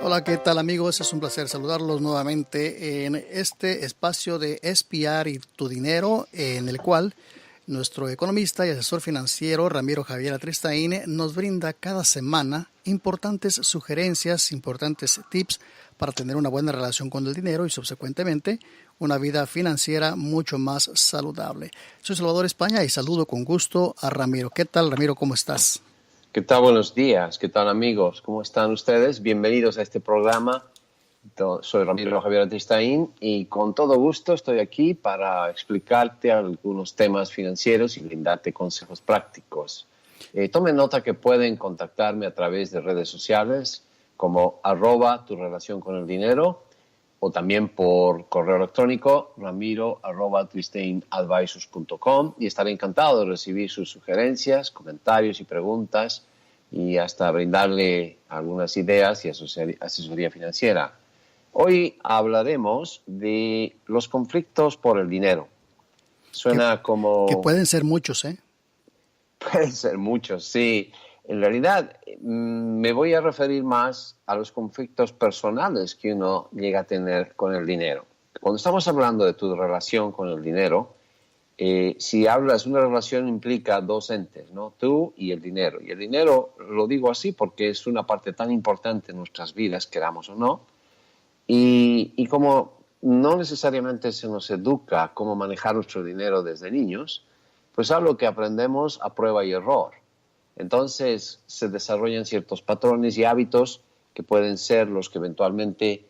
Hola, ¿qué tal amigos? Es un placer saludarlos nuevamente en este espacio de Espiar y tu dinero, en el cual nuestro economista y asesor financiero Ramiro Javier Atristain nos brinda cada semana importantes sugerencias, importantes tips para tener una buena relación con el dinero y subsecuentemente una vida financiera mucho más saludable. Soy Salvador España y saludo con gusto a Ramiro. ¿Qué tal, Ramiro? ¿Cómo estás? ¿Qué tal? Buenos días. ¿Qué tal, amigos? ¿Cómo están ustedes? Bienvenidos a este programa. Soy Ramiro Javier Atristain y con todo gusto estoy aquí para explicarte algunos temas financieros y brindarte consejos prácticos. Tomen nota que pueden contactarme a través de redes sociales como @turrelacionconeldinero o también por correo electrónico ramiro@tristainadvisors.com y estaré encantado de recibir sus sugerencias, comentarios y preguntas y hasta brindarle algunas ideas y asesoría financiera. Hoy hablaremos de los conflictos por el dinero. Que, Suena que como... pueden ser muchos, ¿eh? Pueden ser muchos, sí. En realidad, me voy a referir más a los conflictos personales que uno llega a tener con el dinero. Cuando estamos hablando de tu relación con el dinero, si hablas, una relación implica dos entes, ¿no? Tú y el dinero. Y el dinero, lo digo así porque es una parte tan importante en nuestras vidas, queramos o no. Y como no necesariamente se nos educa cómo manejar nuestro dinero desde niños, pues es algo que aprendemos a prueba y error. Entonces se desarrollan ciertos patrones y hábitos que pueden ser los que eventualmente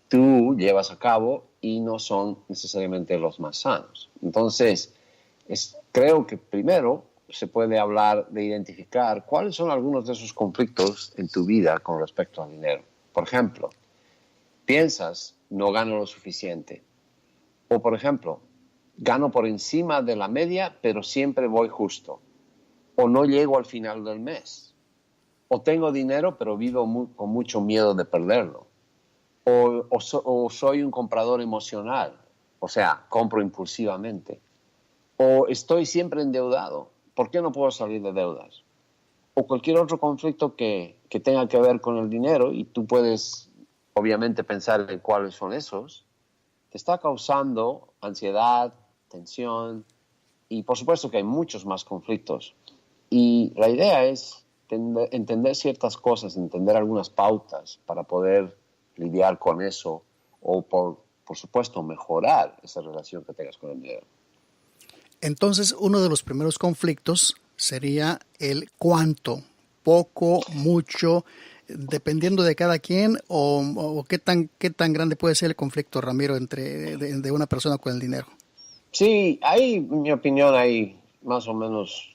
tú llevas a cabo y no son necesariamente los más sanos. Entonces, creo que primero se puede hablar de identificar cuáles son algunos de esos conflictos en tu vida con respecto al dinero. Por ejemplo, piensas, no gano lo suficiente. O, por ejemplo, gano por encima de la media, pero siempre voy justo. O no llego al final del mes. O tengo dinero, pero vivo con mucho miedo de perderlo. O soy un comprador emocional, o sea, compro impulsivamente. O estoy siempre endeudado. ¿Por qué no puedo salir de deudas? O cualquier otro conflicto que tenga que ver con el dinero, y tú puedes obviamente pensar en cuáles son esos, te está causando ansiedad, tensión, y por supuesto que hay muchos más conflictos. Y la idea es entender ciertas cosas, entender algunas pautas para poder lidiar con eso o, por supuesto, mejorar esa relación que tengas con el dinero. Entonces, uno de los primeros conflictos sería el cuánto, poco, mucho, dependiendo de cada quien o qué tan grande puede ser el conflicto, Ramiro, entre de una persona con el dinero. Sí, en mi opinión, hay más o menos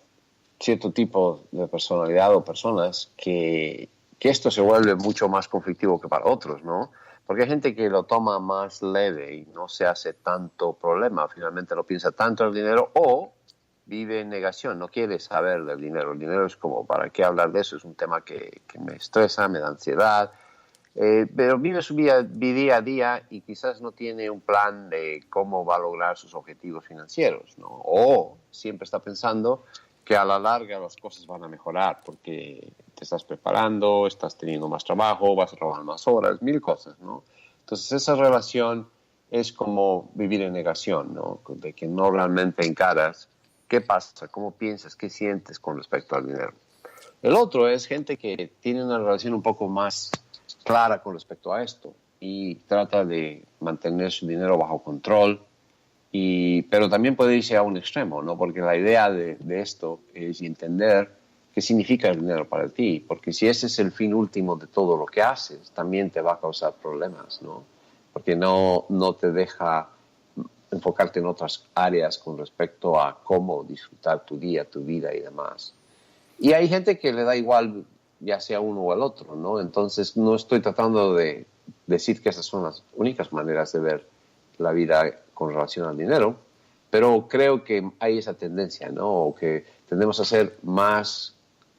cierto tipo de personalidad o personas que esto se vuelve mucho más conflictivo que para otros, ¿no? Porque hay gente que lo toma más leve y no se hace tanto problema, finalmente no piensa tanto en el dinero o vive en negación, no quiere saber del dinero. El dinero es como, ¿para qué hablar de eso? Es un tema que me estresa, me da ansiedad, pero vive su vida día a día y quizás no tiene un plan de cómo va a lograr sus objetivos financieros, ¿no? O siempre está pensando que a la larga las cosas van a mejorar porque te estás preparando, estás teniendo más trabajo, vas a trabajar más horas, mil cosas, ¿no? Entonces esa relación es como vivir en negación, ¿no? De que no realmente encaras qué pasa, cómo piensas, qué sientes con respecto al dinero. El otro es gente que tiene una relación un poco más clara con respecto a esto y trata de mantener su dinero bajo control, pero también puede irse a un extremo, ¿no? Porque la idea de esto es entender qué significa el dinero para ti, porque si ese es el fin último de todo lo que haces, también te va a causar problemas, ¿no? Porque no te deja enfocarte en otras áreas con respecto a cómo disfrutar tu día, tu vida y demás. Y hay gente que le da igual ya sea uno o el otro, ¿no? Entonces no estoy tratando de decir que esas son las únicas maneras de ver la vida con relación al dinero, pero creo que hay esa tendencia, ¿no? O que tendemos a ser más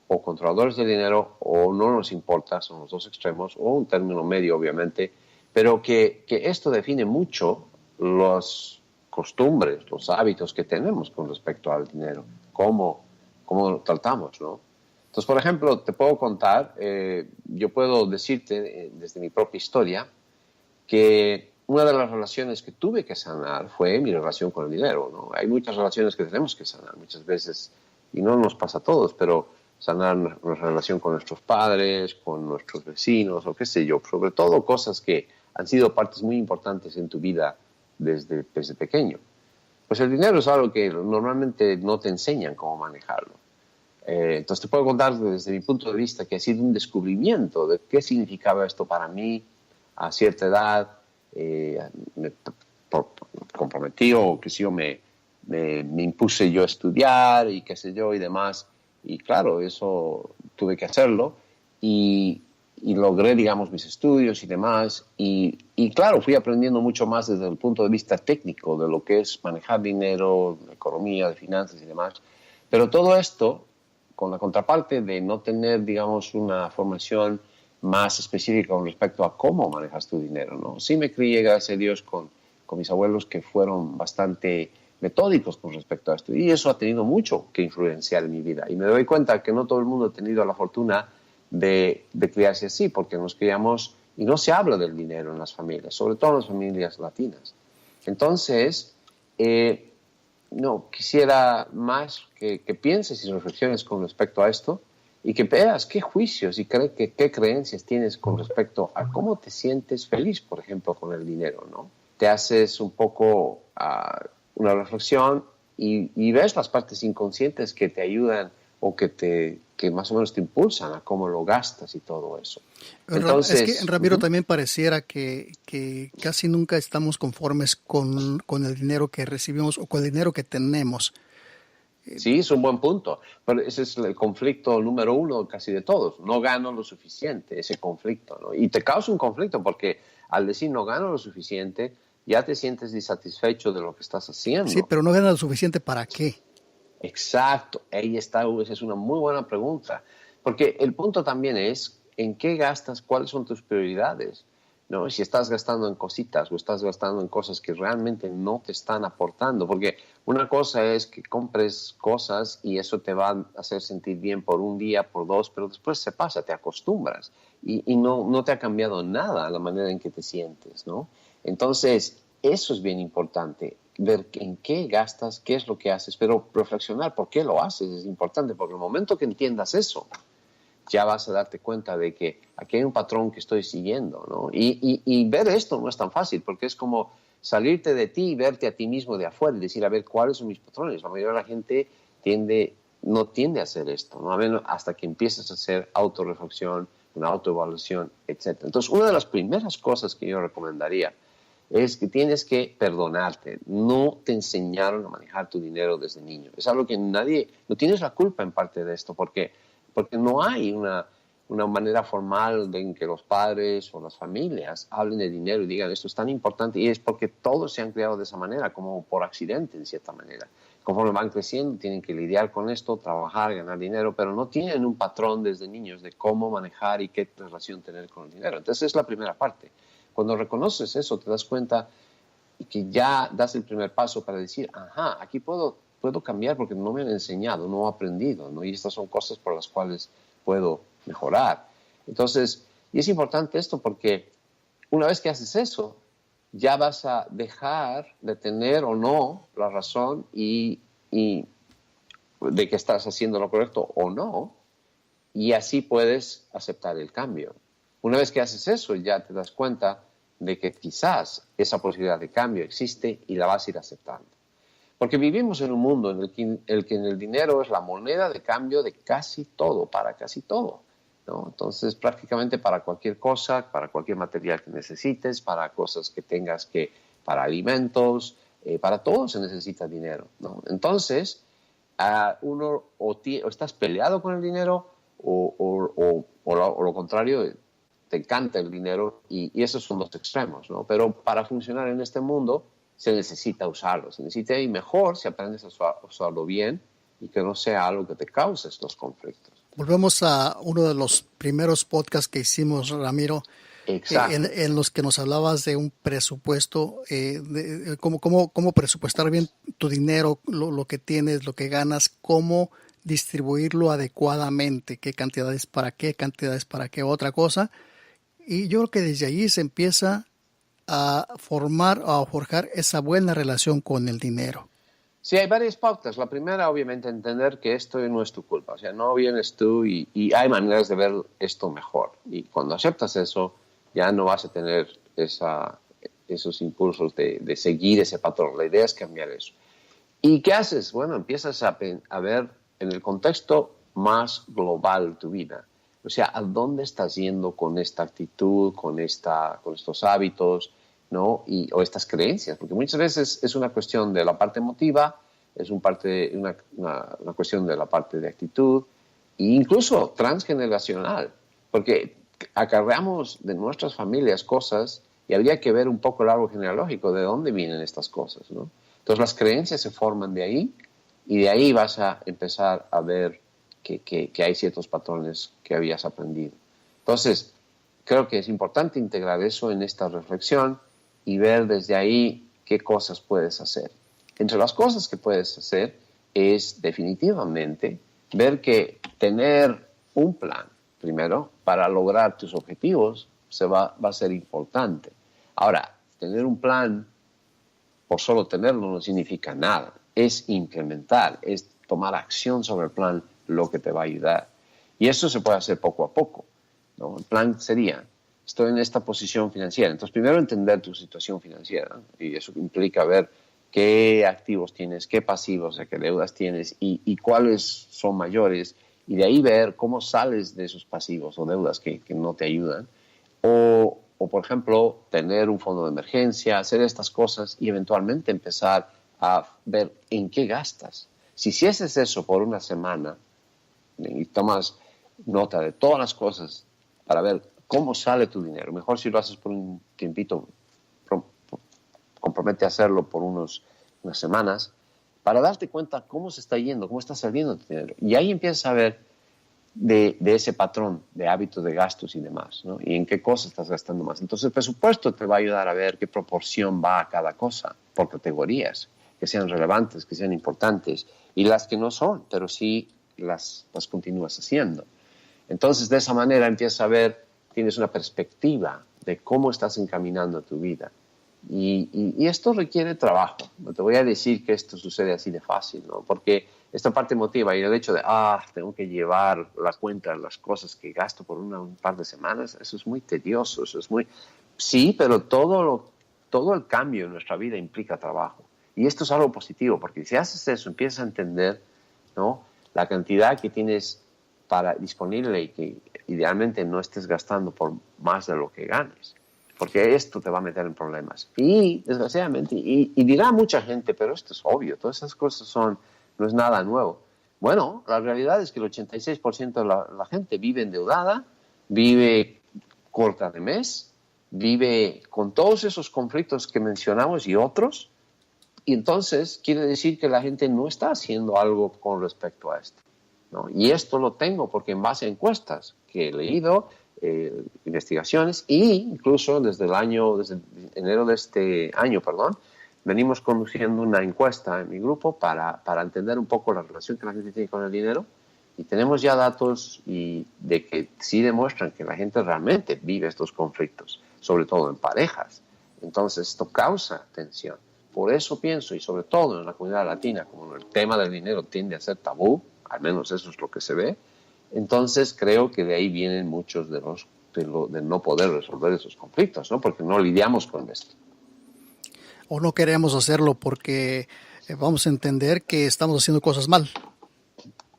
o controladores del dinero o no nos importa, son los dos extremos, o un término medio, obviamente, pero que esto define mucho las costumbres, los hábitos que tenemos con respecto al dinero, cómo lo tratamos, ¿no? Entonces, por ejemplo, te puedo contar, yo puedo decirte desde mi propia historia que una de las relaciones que tuve que sanar fue mi relación con el dinero, ¿no? Hay muchas relaciones que tenemos que sanar muchas veces, y no nos pasa a todos, pero sanar nuestra relación con nuestros padres, con nuestros vecinos, o qué sé yo, sobre todo cosas que han sido partes muy importantes en tu vida desde pequeño. Pues el dinero es algo que normalmente no te enseñan cómo manejarlo. Entonces te puedo contar desde mi punto de vista que ha sido un descubrimiento de qué significaba esto para mí a cierta edad. Me comprometí o que sé yo, me impuse yo a estudiar y qué sé yo y demás. Y claro, eso tuve que hacerlo y logré, digamos, mis estudios y demás. Y claro, fui aprendiendo mucho más desde el punto de vista técnico de lo que es manejar dinero, economía, de finanzas y demás. Pero todo esto con la contraparte de no tener, digamos, una formación más específica con respecto a cómo manejas tu dinero, ¿no? Sí me crié, gracias a Dios, con mis abuelos que fueron bastante metódicos con respecto a esto. Y eso ha tenido mucho que influenciar en mi vida. Y me doy cuenta que no todo el mundo ha tenido la fortuna de criarse así, porque nos criamos y no se habla del dinero en las familias, sobre todo en las familias latinas. Entonces, no, quisiera más que pienses y reflexiones con respecto a esto y que veas qué juicios y qué creencias tienes con respecto a cómo te sientes feliz, por ejemplo, con el dinero, ¿no? Te haces un poco una reflexión y ves las partes inconscientes que te ayudan o que más o menos te impulsan a cómo lo gastas y todo eso. Entonces, es que, Ramiro, también pareciera que casi nunca estamos conformes con el dinero que recibimos o con el dinero que tenemos. Sí, es un buen punto, pero ese es el conflicto número uno casi de todos. No gano lo suficiente, ese conflicto, ¿no? Y te causa un conflicto porque al decir no gano lo suficiente, ya te sientes insatisfecho de lo que estás haciendo. Sí, pero no gana lo suficiente ¿para qué? Exacto, ahí está, esa es una muy buena pregunta, porque el punto también es en qué gastas, cuáles son tus prioridades, ¿no? Si estás gastando en cositas o estás gastando en cosas que realmente no te están aportando, porque una cosa es que compres cosas y eso te va a hacer sentir bien por un día, por dos, pero después se pasa, te acostumbras y no te ha cambiado nada la manera en que te sientes, ¿no? Entonces, eso es bien importante, ver en qué gastas, qué es lo que haces, pero reflexionar por qué lo haces es importante, porque el momento que entiendas eso, ya vas a darte cuenta de que aquí hay un patrón que estoy siguiendo, ¿no? Y ver esto no es tan fácil, porque es como salirte de ti y verte a ti mismo de afuera y decir, a ver, ¿cuáles son mis patrones? La mayoría de la gente no tiende a hacer esto, ¿no? A menos hasta que empieces a hacer autorreflexión, una autoevaluación, etc. Entonces, una de las primeras cosas que yo recomendaría es que tienes que perdonarte. No te enseñaron a manejar tu dinero desde niño. Es algo que no tienes la culpa en parte de esto, porque no hay una manera formal en que los padres o las familias hablen de dinero y digan esto es tan importante, y es porque todos se han creado de esa manera, como por accidente en cierta manera. Conforme van creciendo tienen que lidiar con esto, trabajar, ganar dinero, pero no tienen un patrón desde niños de cómo manejar y qué relación tener con el dinero. Entonces es la primera parte. Cuando reconoces eso, te das cuenta que ya das el primer paso para decir, ajá, aquí puedo cambiar porque no me han enseñado, no he aprendido, ¿no? Y estas son cosas por las cuales puedo mejorar. Entonces, y es importante esto porque una vez que haces eso, ya vas a dejar de tener o no la razón y de que estás haciendo lo correcto o no, y así puedes aceptar el cambio. Una vez que haces eso, ya te das cuenta de que quizás esa posibilidad de cambio existe y la vas a ir aceptando. Porque vivimos en un mundo en el que el dinero es la moneda de cambio de casi todo, para casi todo, ¿no? Entonces, prácticamente para cualquier cosa, para cualquier material que necesites, para cosas que tengas para alimentos, para todo se necesita dinero, ¿no? Entonces, uno o estás peleado con el dinero o lo contrario, te encanta el dinero y esos son los extremos, ¿no? Pero para funcionar en este mundo se necesita usarlo, y mejor si aprendes a usarlo bien y que no sea algo que te cause estos conflictos. Volvemos a uno de los primeros podcasts que hicimos, Ramiro, en los que nos hablabas de un presupuesto, cómo presupuestar bien tu dinero, lo que tienes, lo que ganas, cómo distribuirlo adecuadamente, qué cantidades para qué otra cosa. Y yo creo que desde allí se empieza a formar o a forjar esa buena relación con el dinero. Sí, hay varias pautas. La primera, obviamente, entender que esto no es tu culpa. O sea, no vienes tú y hay maneras de ver esto mejor. Y cuando aceptas eso, ya no vas a tener esos impulsos de seguir ese patrón. La idea es cambiar eso. ¿Y qué haces? Bueno, empiezas a ver en el contexto más global tu vida. O sea, ¿a dónde estás yendo con esta actitud, con estos hábitos, ¿no? O estas creencias? Porque muchas veces es una cuestión de la parte emotiva, es una cuestión de la parte de actitud e incluso transgeneracional, porque acarreamos de nuestras familias cosas y habría que ver un poco el árbol genealógico de dónde vienen estas cosas, ¿no? Entonces las creencias se forman de ahí y de ahí vas a empezar a ver que hay ciertos patrones que habías aprendido. Entonces, creo que es importante integrar eso en esta reflexión y ver desde ahí qué cosas puedes hacer. Entre las cosas que puedes hacer es definitivamente ver que tener un plan, primero, para lograr tus objetivos va a ser importante. Ahora, tener un plan por solo tenerlo no significa nada. Es implementar, es tomar acción sobre el plan lo que te va a ayudar. Y eso se puede hacer poco a poco, ¿no? El plan sería, estoy en esta posición financiera. Entonces, primero entender tu situación financiera, ¿no? Y eso implica ver qué activos tienes, qué pasivos, o sea, qué deudas tienes y cuáles son mayores. Y de ahí ver cómo sales de esos pasivos o deudas que no te ayudan. O, por ejemplo, tener un fondo de emergencia, hacer estas cosas y eventualmente empezar a ver en qué gastas. Si haces eso por una semana y tomas nota de todas las cosas para ver cómo sale tu dinero, mejor si lo haces por un tiempito, compromete a hacerlo por unas semanas, para darte cuenta cómo se está yendo, cómo está saliendo tu dinero. Y ahí empiezas a ver de ese patrón de hábitos de gastos y demás, ¿no? Y en qué cosas estás gastando más. Entonces el presupuesto te va a ayudar a ver qué proporción va a cada cosa por categorías, que sean relevantes, que sean importantes, y las que no son, pero sí las continúas haciendo. Entonces de esa manera empiezas a ver, tienes una perspectiva de cómo estás encaminando tu vida. Y esto requiere trabajo. No te voy a decir que esto sucede así de fácil, ¿no? Porque esta parte emotiva y el hecho de, tengo que llevar la cuenta de las cosas que gasto por un par de semanas, eso es muy tedioso, eso es muy... Sí, pero todo el cambio en nuestra vida implica trabajo. Y esto es algo positivo, porque si haces eso, empiezas a entender, ¿no?, la cantidad que tienes disponible y que idealmente no estés gastando por más de lo que ganes. Porque esto te va a meter en problemas. Y, desgraciadamente, y dirá mucha gente, pero esto es obvio, todas esas cosas no es nada nuevo. Bueno, la realidad es que el 86% de la gente vive endeudada, vive corta de mes, vive con todos esos conflictos que mencionamos y otros, y entonces quiere decir que la gente no está haciendo algo con respecto a esto, ¿no? Y esto lo tengo porque en base a encuestas que he leído, investigaciones e incluso desde enero de este año, venimos conduciendo una encuesta en mi grupo para entender un poco la relación que la gente tiene con el dinero y tenemos ya datos de que sí demuestran que la gente realmente vive estos conflictos, sobre todo en parejas. Entonces esto causa tensión. Por eso pienso, y sobre todo en la comunidad latina, como el tema del dinero tiende a ser tabú, al menos eso es lo que se ve, entonces creo que de ahí vienen muchos de no poder resolver esos conflictos, ¿no? Porque no lidiamos con esto. O no queremos hacerlo porque vamos a entender que estamos haciendo cosas mal.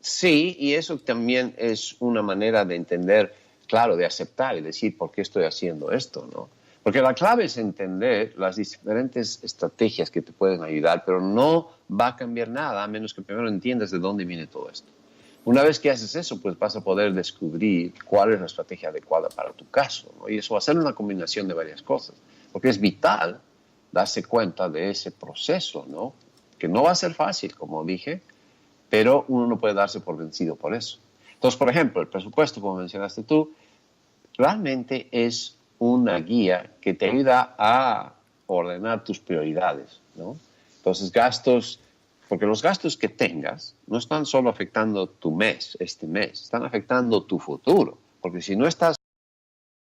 Sí, y eso también es una manera de entender, claro, de aceptar y decir por qué estoy haciendo esto, ¿no? Porque la clave es entender las diferentes estrategias que te pueden ayudar, pero no va a cambiar nada a menos que primero entiendas de dónde viene todo esto. Una vez que haces eso, pues vas a poder descubrir cuál es la estrategia adecuada para tu caso, ¿no? Y eso va a ser una combinación de varias cosas, porque es vital darse cuenta de ese proceso, ¿no? Que no va a ser fácil, como dije, pero uno no puede darse por vencido por eso. Entonces, por ejemplo, el presupuesto, como mencionaste tú, realmente es una guía que te ayuda a ordenar tus prioridades, ¿no? Entonces, gastos Porque los gastos que tengas no están solo afectando tu mes, este mes, están afectando tu futuro. Porque si no estás